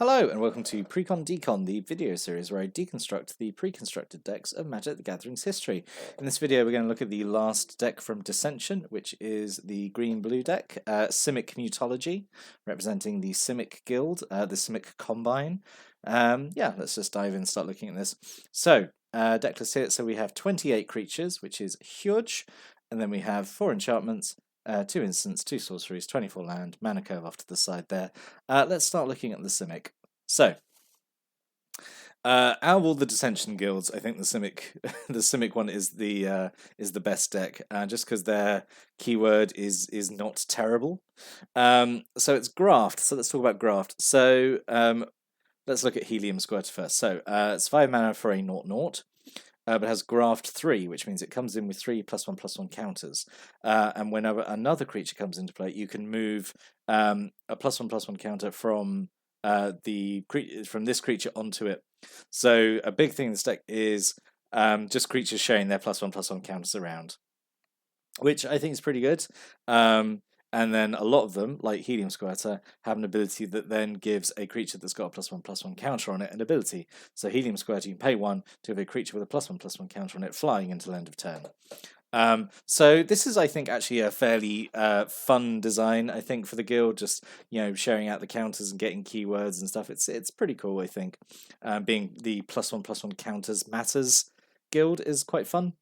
Hello and welcome to Precon Decon, the video series where I deconstruct the pre-constructed decks of Magic the Gathering's history. In this video we're going to look at the last deck from Dissension, which is the green-blue deck, Simic Mutology, representing the Simic Guild, the Simic Combine. Yeah, let's just dive in and start looking at this. So, decklist here, so we have 28 creatures, which is huge, and then we have 4 enchantments, 2 instants, 2 sorceries, 24 land, mana curve off to the side there. Let's start looking at the Simic. So, out of all the Dissension guilds, I think the Simic one is the best deck, just because their keyword is not terrible. So it's Graft. So let's talk about Graft. So let's look at Helium Squirter first. So it's 5 mana for a 0/0. But it has Graft 3, which means it comes in with 3 +1/+1 counters. And whenever another creature comes into play, you can move a +1/+1 counter from this creature onto it. So a big thing in this deck is just creatures sharing their +1/+1 counters around, which I think is pretty good. And then a lot of them, like Helium Squirter, have an ability that then gives a creature that's got a +1/+1 counter on it an ability. So Helium Squirter, you can pay 1 to have a creature with a +1/+1 counter on it flying until end of turn. So this is, I think, actually a fairly fun design, I think, for the guild, just, sharing out the counters and getting keywords and stuff. It's pretty cool, I think. Being the +1/+1 counters matters guild is quite fun.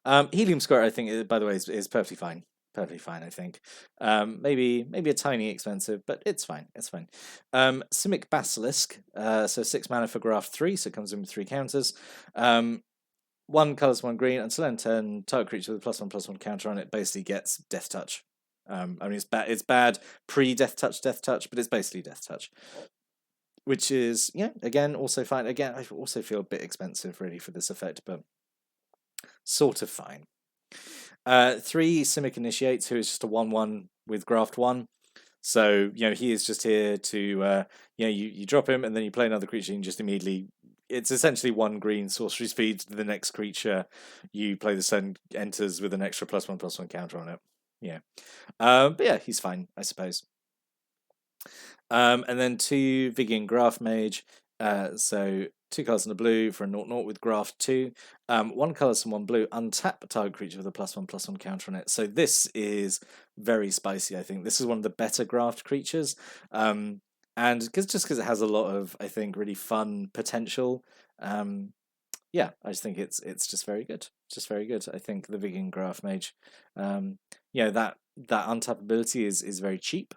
Helium Squirter, I think, by the way, is perfectly fine. Perfectly fine, I think. Maybe a tiny expensive, but it's fine. It's fine. Simic Basilisk. So 6 mana for Graft 3, so it comes in with 3 counters. 1 colours, 1 green. Until end turn, target creature with a +1/+1 counter on it basically gets Death Touch. I mean, it's bad pre-Death Touch, but it's basically Death Touch. Which is, again, also fine. Again, I also feel a bit expensive, really, for this effect, but sort of fine. 3 Simic Initiates, who is just a 1/1 with Graft 1. So, he is just here to, you drop him and then you play another creature and just immediately, it's essentially 1 green sorcery speed to the next creature. You play the sun, enters with an extra +1/+1 counter on it. Yeah. But yeah, he's fine, I suppose. And then 2 Vigian Graft Mage. So 2 colours and a blue for a 0/0 with Graft 2. 1 colour and 1 blue. Untap a target creature with a +1/+1 counter on it. So this is very spicy, I think. This is one of the better Graft creatures. And because it has a lot of, I think, really fun potential. Yeah, I just think it's just very good. Just very good. I think the Vigian Graft Mage. That untap ability is very cheap.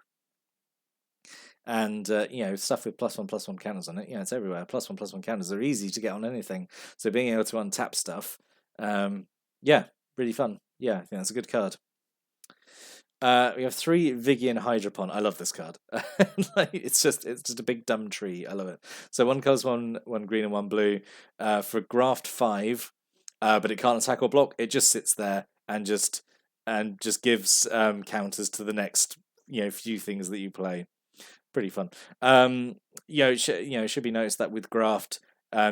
And, stuff with +1/+1 counters on it, it's everywhere. +1/+1 counters are easy to get on anything. So being able to untap stuff, really fun. Yeah, I think that's a good card. We have 3 Vigian Hydropon. I love this card. It's just a big dumb tree. I love it. So 1 colours, 1 green and 1 blue. For Graft 5, but it can't attack or block. It just sits there and just gives counters to the next few things that you play. Pretty fun. It should be noticed that with Graft,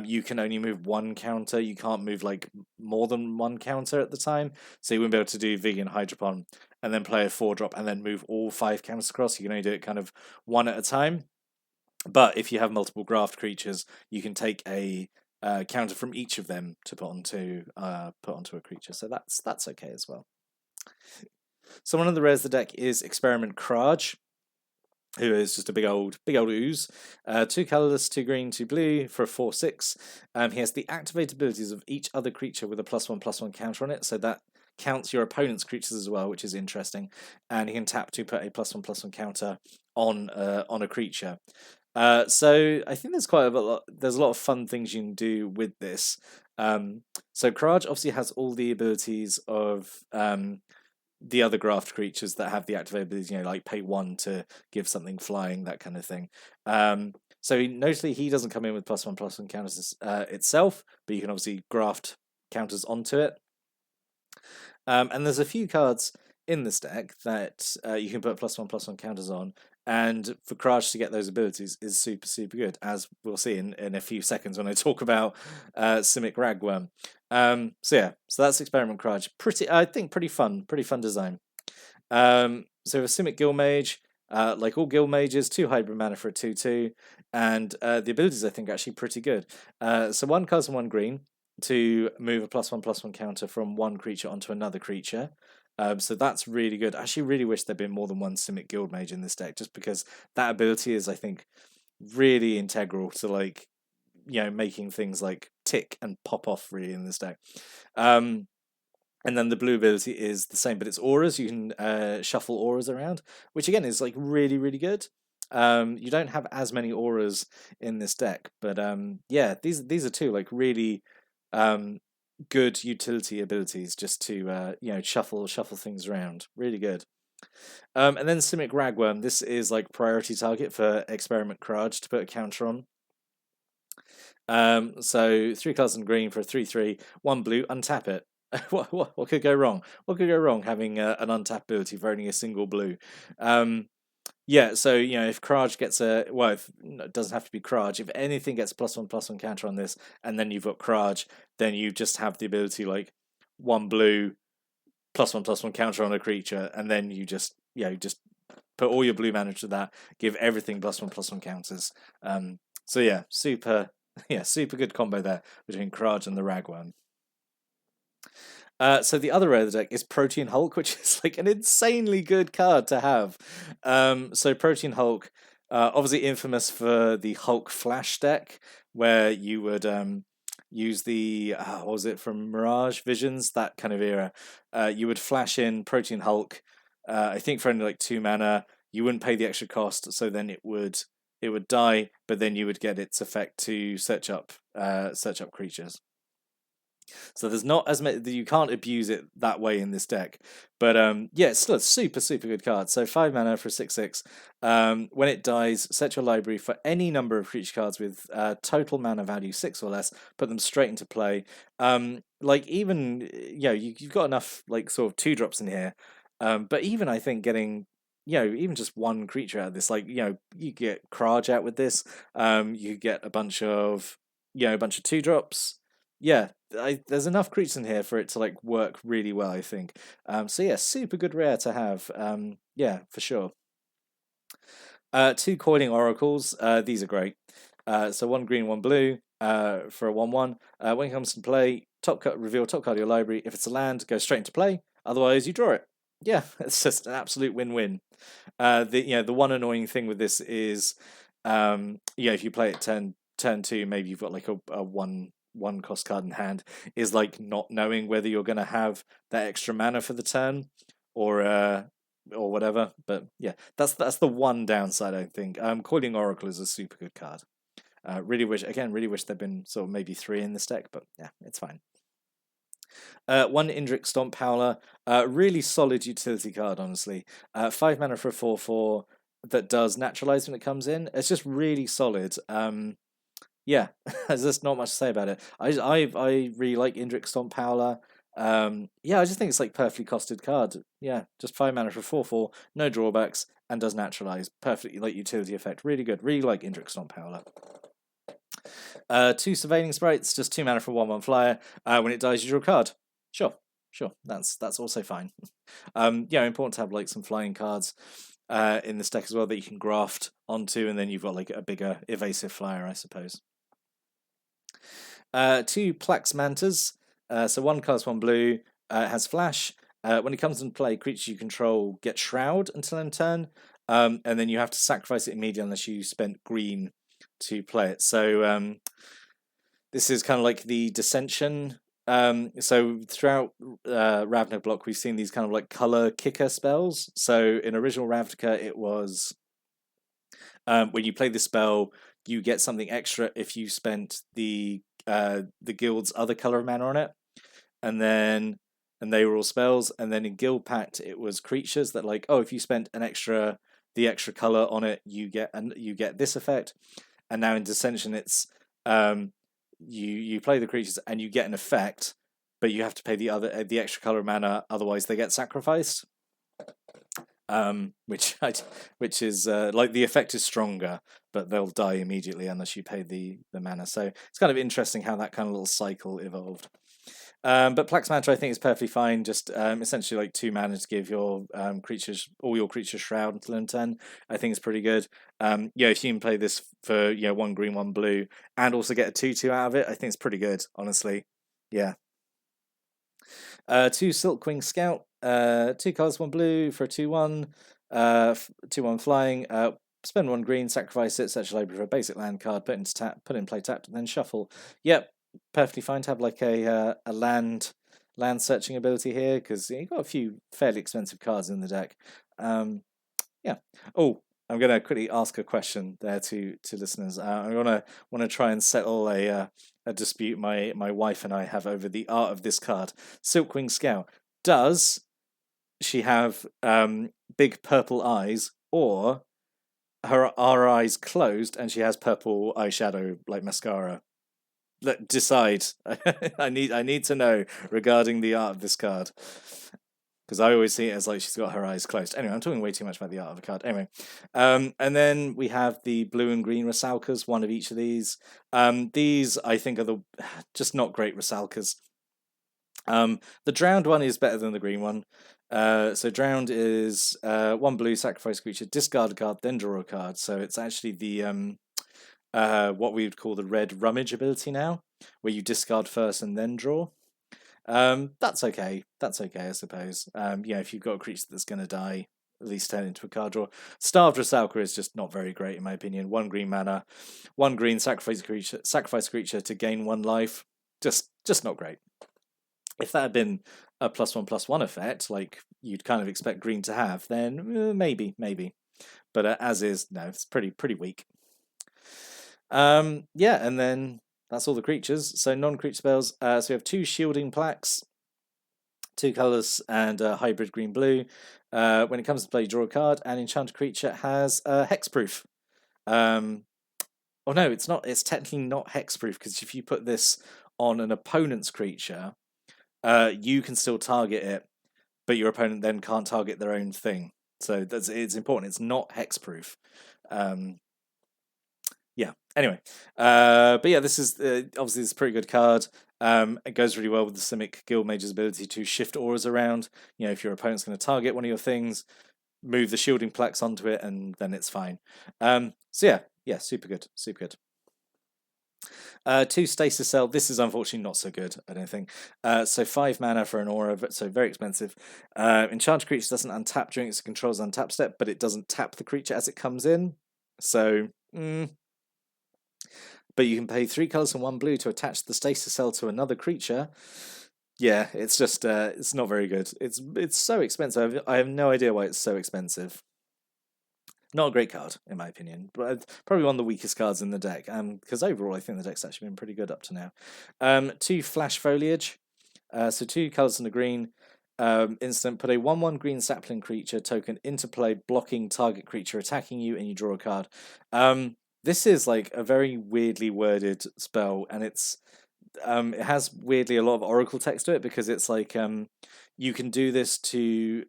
you can only move 1 counter. You can't move like more than 1 counter at the time. So you wouldn't be able to do Vigian Hydropon and then play a 4-drop and then move all 5 counters across. You can only do it kind of 1 at a time. But if you have multiple Graft creatures, you can take a counter from each of them to put onto a creature. So that's okay as well. So one of the rares of the deck is Experiment Kraj, who is just a big old ooze. 2 colourless, 2 green, 2 blue for a 4/6. He has the activate abilities of each other creature with a +1/+1 counter on it, so that counts your opponent's creatures as well, which is interesting. And he can tap to put a +1/+1 counter on a creature. So I think there's there's a lot of fun things you can do with this. So Kraj obviously has all the abilities of the other Graft creatures that have the activate abilities, like pay 1 to give something flying, that kind of thing. So notably, he doesn't come in with +1/+1 counters itself, but you can obviously graft counters onto it. And there's a few cards in this deck that you can put +1/+1 counters on, and for Kraj to get those abilities is super, super good, as we'll see in a few seconds when I talk about Simic Ragworm. So that's Experiment Kraj. Pretty fun design. So a Simic Guildmage, like all guild mages, 2 hybrid mana for a 2/2, and the abilities I think are actually pretty good. So 1 colours and 1 green to move a +1/+1 counter from one creature onto another creature. So that's really good. I actually really wish there'd been more than one Simic Guild Mage in this deck, just because that ability is, I think, really integral to, like, making things like tick and pop off really in this deck. And then the blue ability is the same, but it's auras. You can shuffle auras around, which again is like really, really good. You don't have as many auras in this deck, but yeah, these are two like really good utility abilities just to shuffle things around. Really good. And then Simic Ragworm. This is like priority target for Experiment Kraj to put a counter on. So 3 colours and green for a 3/3, 1 blue, untap it. What could go wrong? What could go wrong having an untap ability for only a single blue? Yeah, so if Kraj gets it doesn't have to be Kraj. If anything gets +1/+1 counter on this, and then you've got Kraj, then you just have the ability like 1 blue +1/+1 counter on a creature, and then you just put all your blue mana to that, give everything +1/+1 counters. So yeah, super good combo there between Kraj and the Ragworm. So the other rare of the deck is Protean Hulk, which is like an insanely good card to have. So Protean Hulk, obviously infamous for the Hulk Flash deck, where you would use the what was it from Mirage Visions, that kind of era. You would flash in Protean Hulk, I think for only like 2 mana. You wouldn't pay the extra cost, so then it would die, but then you would get its effect to search up creatures. So there's not as many, you can't abuse it that way in this deck. But yeah, it's still a super good card. So 5 mana for a 6/6. When it dies, set your library for any number of creature cards with total mana value 6 or less. Put them straight into play. Like even you've got enough like sort of 2-drops in here. But even I think getting even just one creature out of this, like you get Kraj out with this. You get a bunch of 2-drops. Yeah, there's enough creatures in here for it to like work really well, I think. So yeah, super good rare to have. Yeah, for sure. 2 Coiling Oracles. These are great. So 1 green, 1 blue for a 1/1. When it comes to play, reveal top card of your library. If it's a land, go straight into play. Otherwise, you draw it. Yeah, it's just an absolute win-win. The one annoying thing with this is, if you play it turn 2, maybe you've got like a one cost card in hand, is like not knowing whether you're going to have that extra mana for the turn or whatever. But yeah, that's the one downside, I think. Coiling Oracle is a super good card. Really wish there'd been sort of maybe 3 in this deck, but yeah, it's fine. 1 Indrik Stomp Howler, really solid utility card, honestly. 5 mana for a 4/4 that does naturalize when it comes in. It's just really solid. Yeah, there's just not much to say about it. I really like Indrik Stomp Howler. Yeah, I just think it's like perfectly costed card. Yeah, just 5 mana for 4/4, no drawbacks, and does naturalize. Perfectly like utility effect. Really good. Really like Indrik Stomp Howler. 2 Surveying Sprites, just 2 mana for 1/1 flyer. When it dies, you draw a card. Sure. That's also fine. Important to have like some flying cards in this deck as well that you can graft onto, and then you've got like a bigger evasive flyer, I suppose. 2 Plax Mantas. So 1 colours, 1 blue. Has flash. When it comes into play, creatures you control get shroud until end turn, and then you have to sacrifice it immediately unless you spent green to play it. So this is kind of like the Dissension. So throughout Ravnica block, we've seen these kind of like color kicker spells. So in original Ravnica, it was when you play the spell, you get something extra if you spent the guild's other color of mana on it, and they were all spells. And then in Guild Pact, it was creatures that like, if you spent the extra color on it, you get this effect. And now in Dissension, it's you play the creatures and you get an effect, but you have to pay the extra color of mana, otherwise they get sacrificed. Which is like the effect is stronger, but they'll die immediately unless you pay the mana. So it's kind of interesting how that kind of little cycle evolved. But Plax Manta I think is perfectly fine. Just essentially like 2 mana to give your creatures, all your creatures shroud until end turn. I think it's pretty good. Yeah, if you can play this for 1 green, 1 blue, and also get a 2/2 out of it, I think it's pretty good, honestly. Yeah. 2 Silkwing Scout, 2 colors, 1 blue for a 2/1, 2/1 flying. Spend 1 green, sacrifice it, search your library for a basic land card, put in play tapped, and then shuffle. Yep, perfectly fine to have like a land searching ability here because you've got a few fairly expensive cards in the deck. Yeah. Oh, I'm gonna quickly ask a question there to listeners. I'm gonna want to try and settle a dispute my wife and I have over the art of this card. Silkwing Scout. Does she have big purple eyes, or are eyes closed and she has purple eyeshadow like mascara? Decide. I need to know regarding the art of this card. Because I always see it as like she's got her eyes closed. Anyway, I'm talking way too much about the art of the card. Anyway, and then we have the blue and green Rusalkas, one of each of these. These, I think, are the just not great Rusalkas. The drowned one is better than the green one. So drowned is 1 blue, sacrifice creature, discard a card, then draw a card. So it's actually the what we would call the red rummage ability now, where you discard first and then draw. That's okay. That's okay, I suppose. If you've got a creature that's going to die, at least turn it into a card draw. Starved Rusalka is just not very great in my opinion. 1 green mana, 1 green, sacrifice creature to gain 1 life. Just not great. If that had been a +1/+1 effect, like you'd kind of expect green to have, then maybe. But as is, no, it's pretty weak. Yeah, and then that's all the creatures. So non-creature spells. So we have 2 shielding plaques, 2 colors, and hybrid green-blue. When it comes to play, draw a card. An enchanted creature has hexproof. Oh no, it's not. It's technically not hexproof because if you put this on an opponent's creature, you can still target it, but your opponent then can't target their own thing. So it's important. It's not hexproof. Yeah. Anyway, but yeah, this is obviously this is a pretty good card. It goes really well with the Simic Guildmage's ability to shift auras around. If your opponent's going to target one of your things, move the shielding plaques onto it, and then it's fine. So yeah, super good. 2 Stasis Cell. This is unfortunately not so good, I don't think. So 5 mana for an aura, so very expensive. Enchanted creature doesn't untap during its control's untap step, but it doesn't tap the creature as it comes in. So, but you can pay 3 colors and 1 blue to attach the Stasis Cell to another creature. Yeah, it's just it's not very good. It's so expensive. I have no idea why it's so expensive. Not a great card, in my opinion, but probably one of the weakest cards in the deck. Because overall, I think the deck's actually been pretty good up to now. 2 Flash Foliage, so 2 colors and a green. Instant, put a 1/1 green sapling creature token into play, blocking target creature attacking you, and you draw a card. This is like a very weirdly worded spell, and it has weirdly a lot of oracle text to it because it's like you can do this to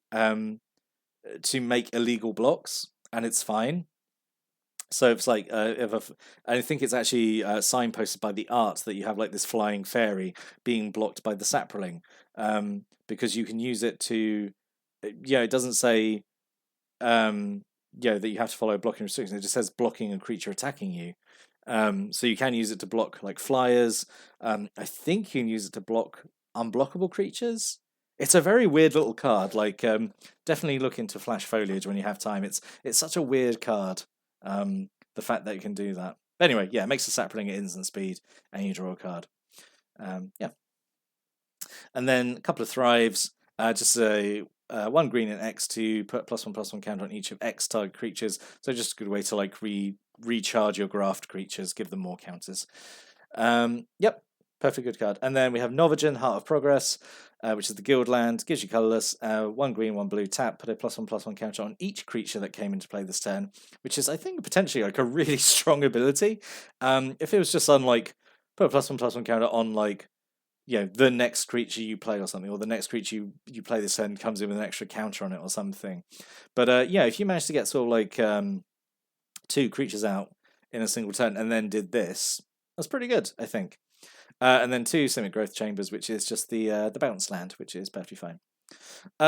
make illegal blocks, and it's fine. So it's like I think it's actually signposted by the art that you have like this flying fairy being blocked by the saproling, because you can use it to. It doesn't say that you have to follow blocking restrictions. It just says blocking a creature attacking you. So you can use it to block like flyers. I think you can use it to block unblockable creatures. It's a very weird little card. Like, definitely look into Flash Foliage when you have time. It's such a weird card. The fact that you can do that. Anyway, yeah, it makes the sapling at instant speed, and you draw a card. Yeah. And then a couple of thrives. Just a 1 green and X to put +1/+1 counter on each of X target creatures. So just a good way to like recharge your Graft creatures, give them more counters. Yep, perfect good card. And then we have Novagen, Heart of Progress, which is the guild land, gives you colorless, 1 green, 1 blue, tap, put a +1/+1 counter on each creature that came into play this turn, which is I think potentially like a really strong ability. If it was just on like put a +1/+1 counter on like the next creature you play or something, or the next creature you play this turn comes in with an extra counter on it or something. But if you manage to get sort of like 2 creatures out in a single turn and then did this, that's pretty good, I think. And then 2 Simic Growth Chambers, which is just the bounce land, which is perfectly fine.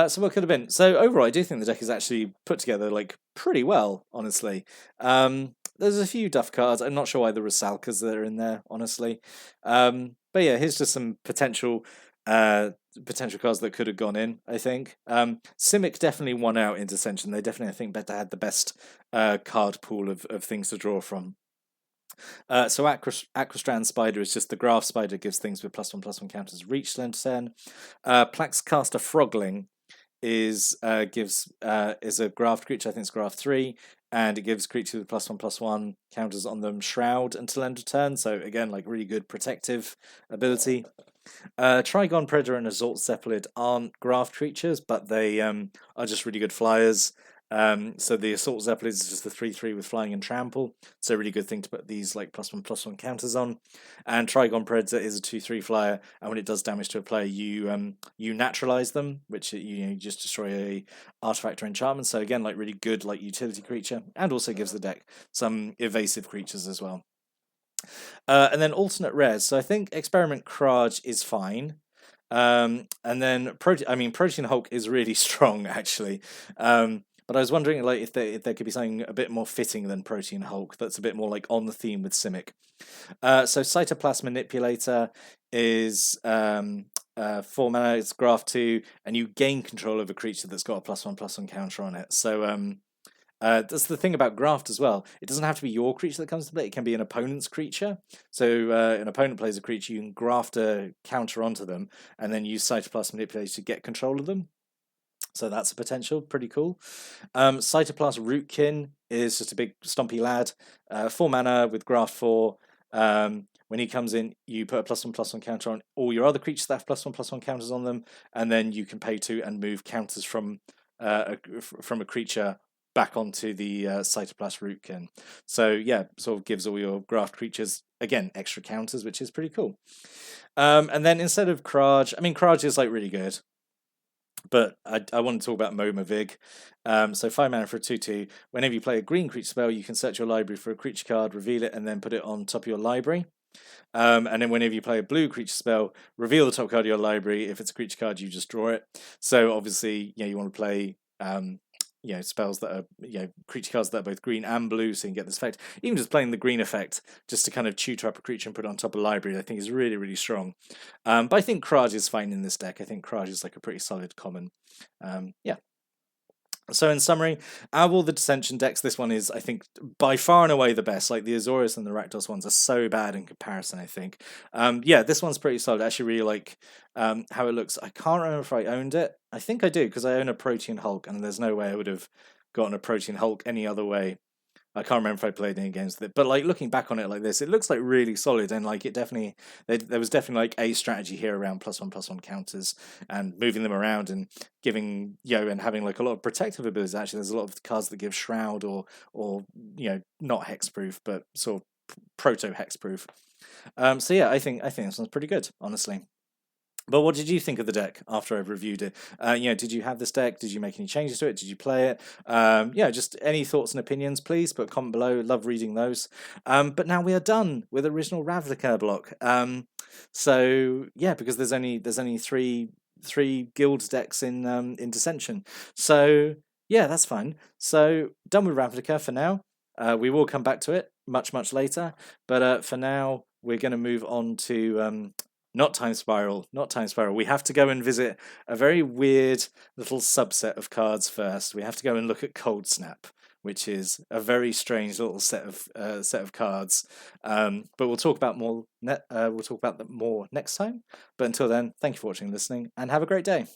So what could have been? So overall, I do think the deck is actually put together like pretty well, honestly. There's a few duff cards. I'm not sure why there were Salkas that are in there, honestly. But yeah, here's just some potential cards that could have gone in, I think. Simic definitely won out in Dissension. They definitely, I think, better had the best card pool of things to draw from. So Aquastrand Spider is just the Graft Spider, gives things with +1/+1 counters reach to end turn. Plaxcaster Frogling is is a Graft creature. I think it's Graft 3, and it gives creatures with +1/+1 counters on them Shroud until end of turn. So again, like really good protective ability. Trigon Predator and Assault Cephalid aren't Graft creatures, but they are just really good flyers. So the Assault Zeppelin is just a 3/3 with flying and trample. So a really good thing to put these like +1/+1 counters on. And Trigon Predator is a 2/3 flyer, and when it does damage to a player, you naturalize them, which you just destroy a artifact or enchantment. So again, like really good like utility creature, and also gives the deck some evasive creatures as well. And then alternate rares. So I think Experiment Kraj is fine. And then Protein Hulk is really strong actually. But I was wondering like if there could be something a bit more fitting than Protein Hulk that's a bit more like on the theme with Simic. So Cytoplasm Manipulator is 4 mana, it's Graft 2, and you gain control of a creature that's got a +1/+1 counter on it. So that's the thing about Graft as well. It doesn't have to be your creature that comes to play. It can be an opponent's creature. So an opponent plays a creature, you can graft a counter onto them, and then use Cytoplasm Manipulator to get control of them. So that's a potential, pretty cool. Cytoplast Rootkin is just a big stompy lad. 4 mana with Graft 4. When he comes in, you put a +1/+1 counter on all your other creatures that have +1/+1 counters on them, and then you can pay 2 and move counters from a creature back onto the Cytoplast Rootkin. So yeah, sort of gives all your Graft creatures, again, extra counters, which is pretty cool. And then instead of Kraj, Kraj is like really good, but I want to talk about Moma Vig. So 5 mana for a 2/2. Whenever you play a green creature spell, you can search your library for a creature card, reveal it, and then put it on top of your library. And then whenever you play a blue creature spell, reveal the top card of your library. If it's a creature card, you just draw it. So obviously, you want to play spells that are creature cards that are both green and blue, so you can get this effect. Even just playing the green effect, just to kind of tutor up a creature and put it on top of library, I think is really, really strong. But I think Kraj is fine in this deck. I think Kraj is like a pretty solid common. Yeah. So in summary, out of all the Dissension decks, this one is, I think, by far and away the best. Like the Azorius and the Rakdos ones are so bad in comparison, I think. Yeah, this one's pretty solid. I actually really like how it looks. I can't remember if I owned it. I think I do, because I own a Protein Hulk, and there's no way I would have gotten a Protein Hulk any other way. I can't remember if I played any games with it, but like looking back on it like this, it looks like really solid, and like it definitely there was definitely like a strategy here around +1/+1 counters and moving them around and giving and having like a lot of protective abilities. Actually, there's a lot of cards that give Shroud or not hexproof, but sort of proto hexproof. So yeah, I think this one's pretty good, honestly. But what did you think of the deck after I've reviewed it? Did you have this deck? Did you make any changes to it? Did you play it? Just any thoughts and opinions, please put a comment below. Love reading those. But now we are done with original Ravnica block. So yeah, because there's only three guild decks in Dissension. So yeah, that's fine. So done with Ravnica for now. We will come back to it much later. But for now, we're going to move on to not Time Spiral. We have to go and visit a very weird little subset of cards first. We have to go and look at Cold Snap, which is a very strange little set of cards. But we'll talk about more. We'll talk about that more next time. But until then, thank you for watching and listening, and have a great day.